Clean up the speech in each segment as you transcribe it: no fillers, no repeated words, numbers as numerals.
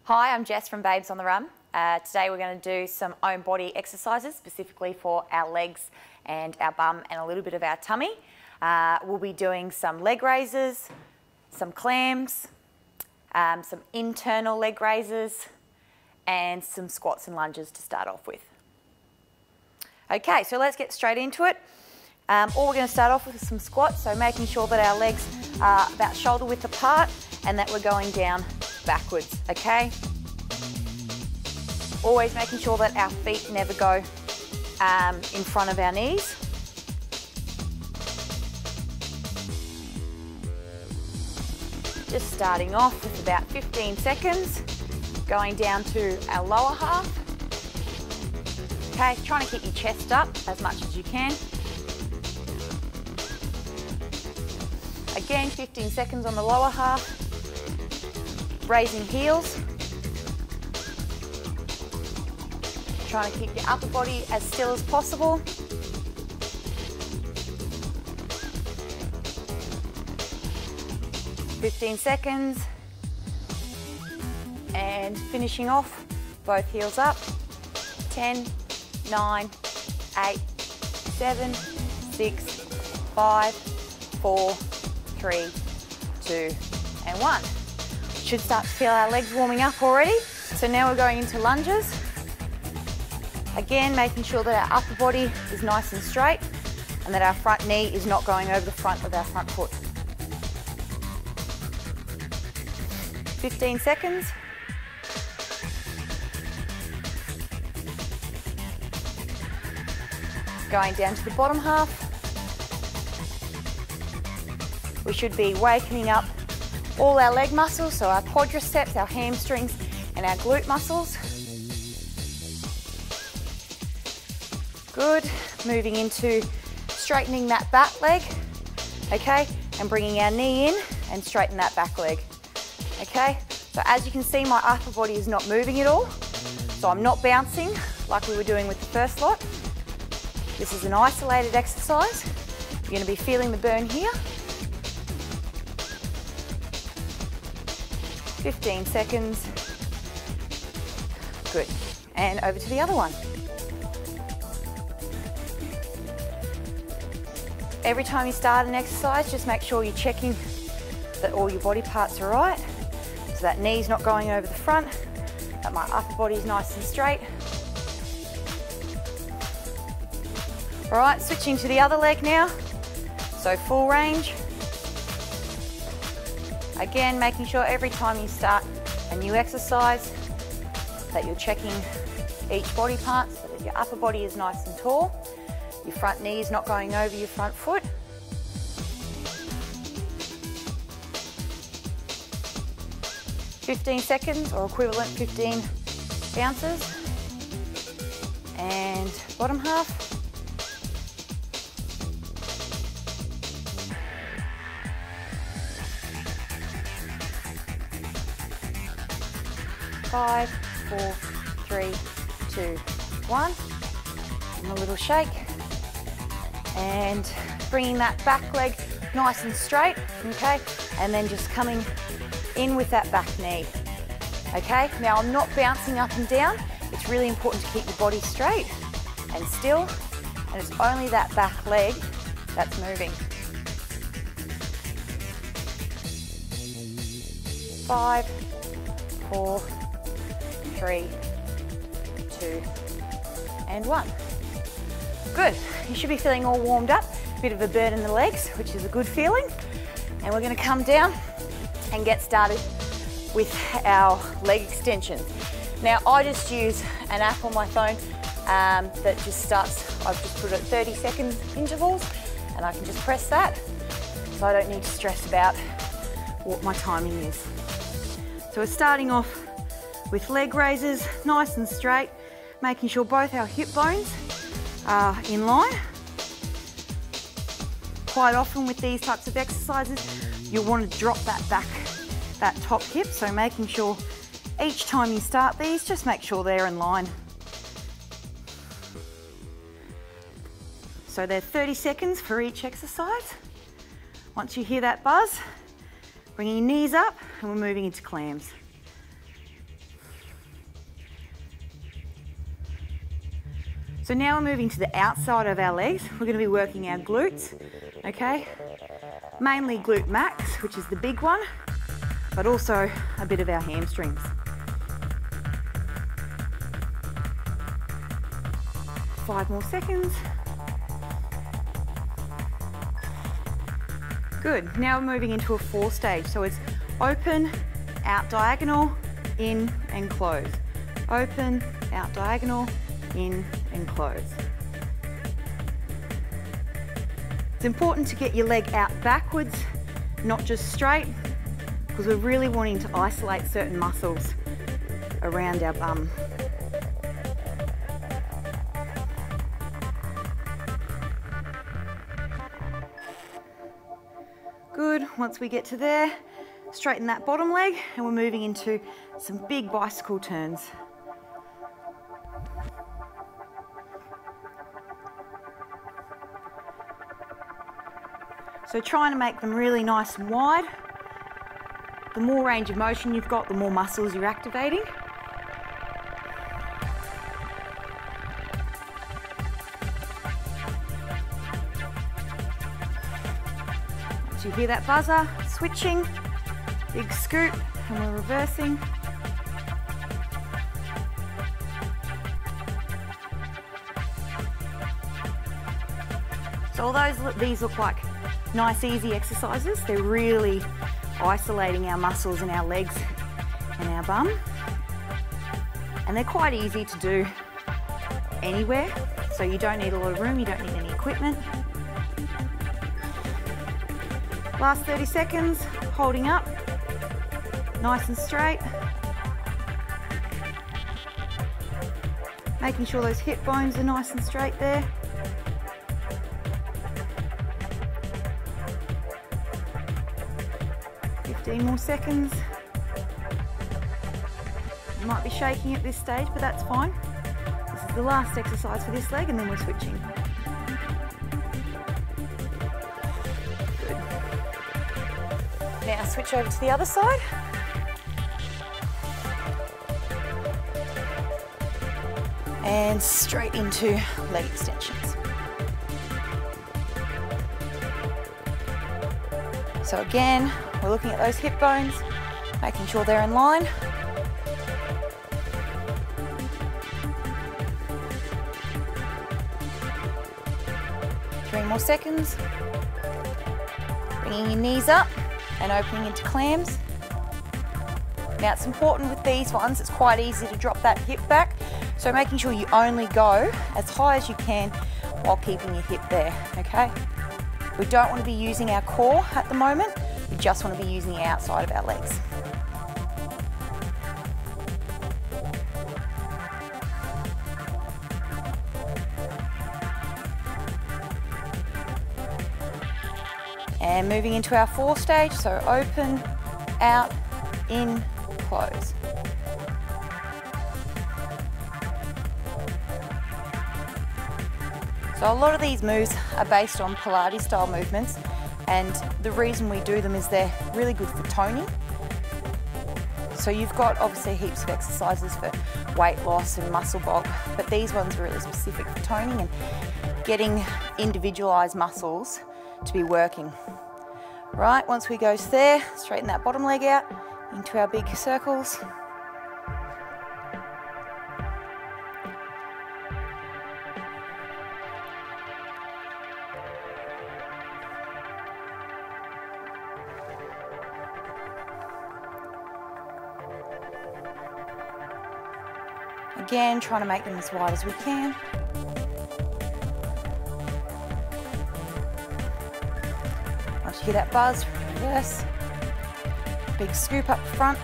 Hi, I'm Jess from Babes on the Run. Today we're going to do some own body exercises specifically for our legs and our bum and a little bit of our tummy. We'll be doing some leg raises, some clams, some internal leg raises and some squats and lunges to start off with. Okay, so let's get straight into it. All we're going to start off with is some squats, so making sure that our legs are about shoulder width apart and that we're going down backwards, okay? Always making sure that our feet never go in front of our knees. Just starting off with about 15 seconds, going down to our lower half. Okay, trying to keep your chest up as much as you can. Again, 15 seconds on the lower half. Raising heels. Trying to keep your upper body as still as possible. "15 seconds. And finishing off, both heels up. 10, 9, 8, 7, 6, 5, 4, 3, 2, and 1. Should start to feel our legs warming up already. So now we're going into lunges. Again, making sure that our upper body is nice and straight and that our front knee is not going over the front of our front foot. 15 seconds. Going down to the bottom half. We should be wakening up all our leg muscles, so our quadriceps, our hamstrings, and our glute muscles. Good. Moving into straightening that back leg, okay, and bringing our knee in and straighten that back leg, okay. So as you can see, my upper body is not moving at all, so I'm not bouncing like we were doing with the first lot. This is an isolated exercise. You're going to be feeling the burn here. 15 seconds. Good. And over to the other one. Every time you start an exercise, just make sure you're checking that all your body parts are right. So that knee's not going over the front, that my upper body is nice and straight. All right, switching to the other leg now. So full range. Again, making sure every time you start a new exercise that you're checking each body part so that your upper body is nice and tall, your front knee is not going over your front foot. "15 seconds or equivalent 15 bounces. And bottom half. Five, 4, 3, 2, 1. And a little shake. And bringing that back leg nice and straight, okay? And then just coming in with that back knee, okay? Now I'm not bouncing up and down. It's really important to keep your body straight and still, and it's only that back leg that's moving. 5, 4, 3, 2, and 1. Good. You should be feeling all warmed up. Bit of a burn in the legs, which is a good feeling. And we're going to come down and get started with our leg extensions. Now, I just use an app on my phone that just starts, I've just put it at 30-second intervals, and I can just press that, so I don't need to stress about what my timing is. So we're starting off with leg raises, nice and straight, making sure both our hip bones are in line. Quite often with these types of exercises, you'll want to drop that back, that top hip, so making sure each time you start these, just make sure they're in line. So they're 30 seconds for each exercise. Once you hear that buzz, bringing your knees up and we're moving into clams. So now we're moving to the outside of our legs. We're going to be working our glutes, okay? Mainly glute max, which is the big one, but also a bit of our hamstrings. Five more seconds. Good. Now we're moving into a 4-stage. So it's open, out diagonal, in and close. Open, out diagonal, in and close. It's important to get your leg out backwards, not just straight, because we're really wanting to isolate certain muscles around our bum. Good. Once we get to there, straighten that bottom leg, and we're moving into some big bicycle turns. So trying to make them really nice and wide. The more range of motion you've got, the more muscles you're activating. Once you hear that buzzer, switching, big scoop, and we're reversing. So although these look like nice, easy exercises, they're really isolating our muscles in our legs and our bum. And they're quite easy to do anywhere, so you don't need a lot of room, you don't need any equipment. Last 30 seconds, holding up, nice and straight. Making sure those hip bones are nice and straight there. More seconds. You might be shaking at this stage, but that's fine. This is the last exercise for this leg, and then we're switching. Good. Now switch over to the other side. And straight into leg extensions. So again, we're looking at those hip bones, making sure they're in line. Three more seconds. Bringing your knees up and opening into clams. Now it's important with these ones, it's quite easy to drop that hip back. So making sure you only go as high as you can while keeping your hip there, okay? We don't want to be using our core at the moment. We just want to be using the outside of our legs. And moving into our 4-stage, so open, out, in, close. So a lot of these moves are based on Pilates style movements, and the reason we do them is they're really good for toning. So you've got obviously heaps of exercises for weight loss and muscle bulk, but these ones are really specific for toning and getting individualized muscles to be working. Right, once we go to there, straighten that bottom leg out into our big circles. Again, trying to make them as wide as we can. Once you hear that buzz, reverse. Big scoop up front.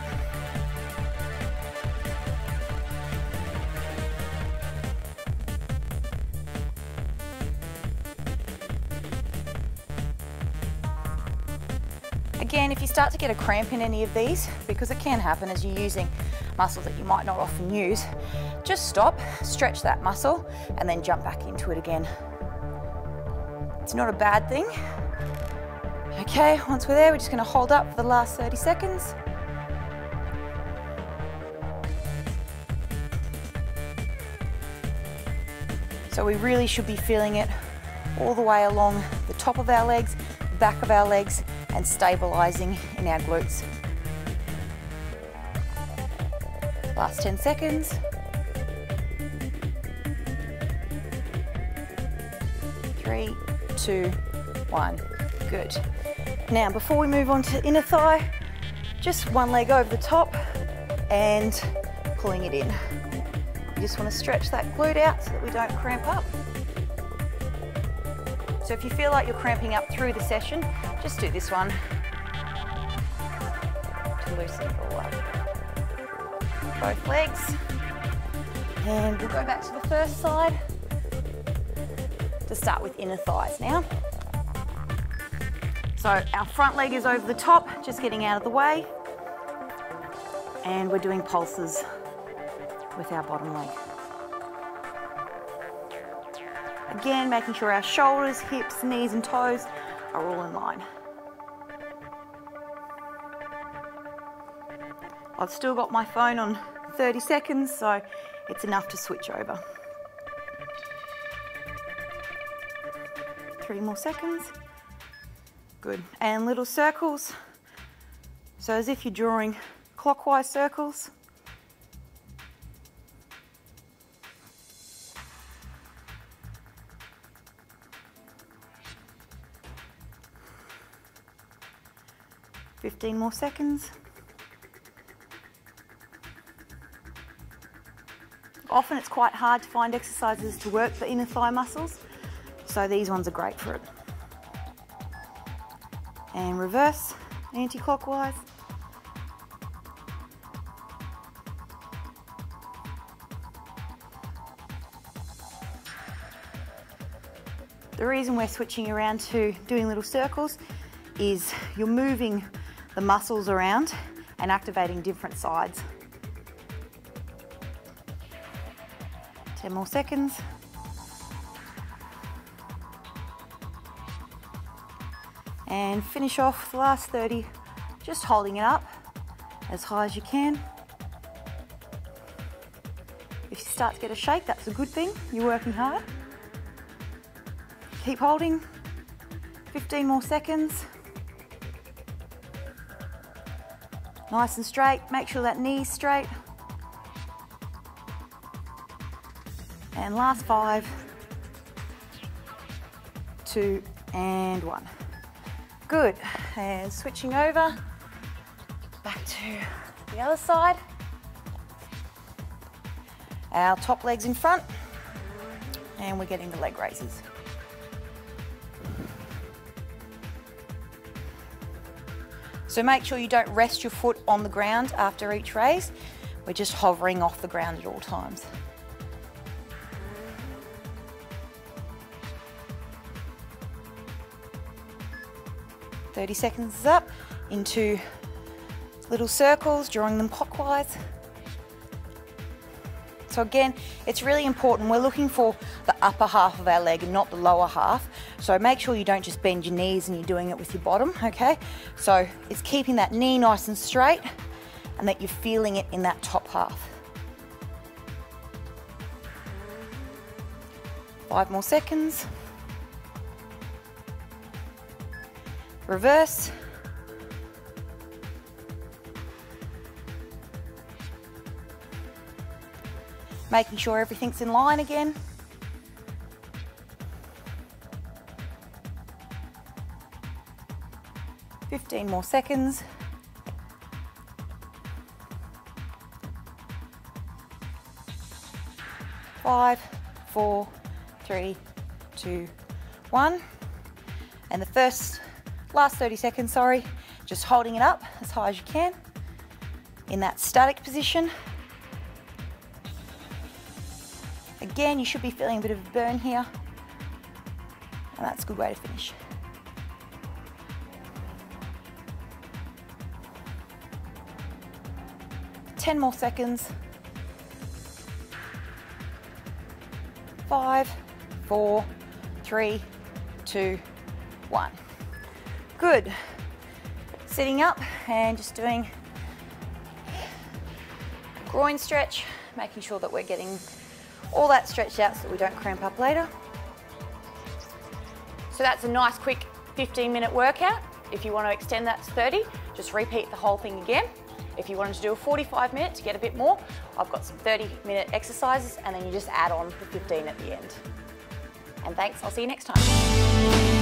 Again, if you start to get a cramp in any of these, because it can happen as you're using muscles that you might not often use, just stop, stretch that muscle, and then jump back into it again. It's not a bad thing. Okay, once we're there, we're just going to hold up for the last 30 seconds. So So we really should be feeling it all the way along the top of our legs, back of our legs, and stabilizing in our glutes. Last 10 seconds. 3, 2, 1. Good. Now, before we move on to inner thigh, just one leg over the top and pulling it in. You just want to stretch that glute out so that we don't cramp up. So if you feel like you're cramping up through the session, just do this one to loosen it all up. Both legs. And we'll go back to the first side to start with inner thighs now. So our front leg is over the top, just getting out of the way. And we're doing pulses with our bottom leg. Again, making sure our shoulders, hips, knees and toes are all in line. I've still got my phone on 30 seconds, so it's enough to switch over. 3 more seconds. Good. And little circles. So as if you're drawing clockwise circles. Fifteen more seconds. Often it's quite hard to find exercises to work the inner thigh muscles, so these ones are great for it. And reverse, anti-clockwise. The reason we're switching around to doing little circles is you're moving the muscles around and activating different sides. 10 more seconds. And finish off the last 30, just holding it up as high as you can. If you start to get a shake, that's a good thing. You're working hard. Keep holding. 15 more seconds. Nice and straight. Make sure that knee's straight. And last 5, 2, and 1. Good. And switching over, back to the other side. Our top leg's in front, and we're getting the leg raises. So make sure you don't rest your foot on the ground after each raise. We're just hovering off the ground at all times. "30 seconds is up into little circles, drawing them clockwise. So again, it's really important. We're looking for the upper half of our leg and not the lower half. So make sure you don't just bend your knees and you're doing it with your bottom, okay? So it's keeping that knee nice and straight and that you're feeling it in that top half. 5 more seconds. Reverse. Making sure everything's in line again. "15 more seconds. Five, 4, 3, 2, 1. And the last 30 seconds, sorry, just holding it up as high as you can in that static position. Again, you should be feeling a bit of a burn here, and that's a good way to finish. "10 more seconds. 5, 4, 3, 2, 1. Good. Sitting up and just doing groin stretch, making sure that we're getting all that stretched out so that we don't cramp up later. So that's a nice quick 15-minute workout. If you want to extend that to 30, just repeat the whole thing again. If you wanted to do a 45-minute to get a bit more, I've got some 30-minute exercises, and then you just add on the 15 at the end. And thanks, I'll see you next time.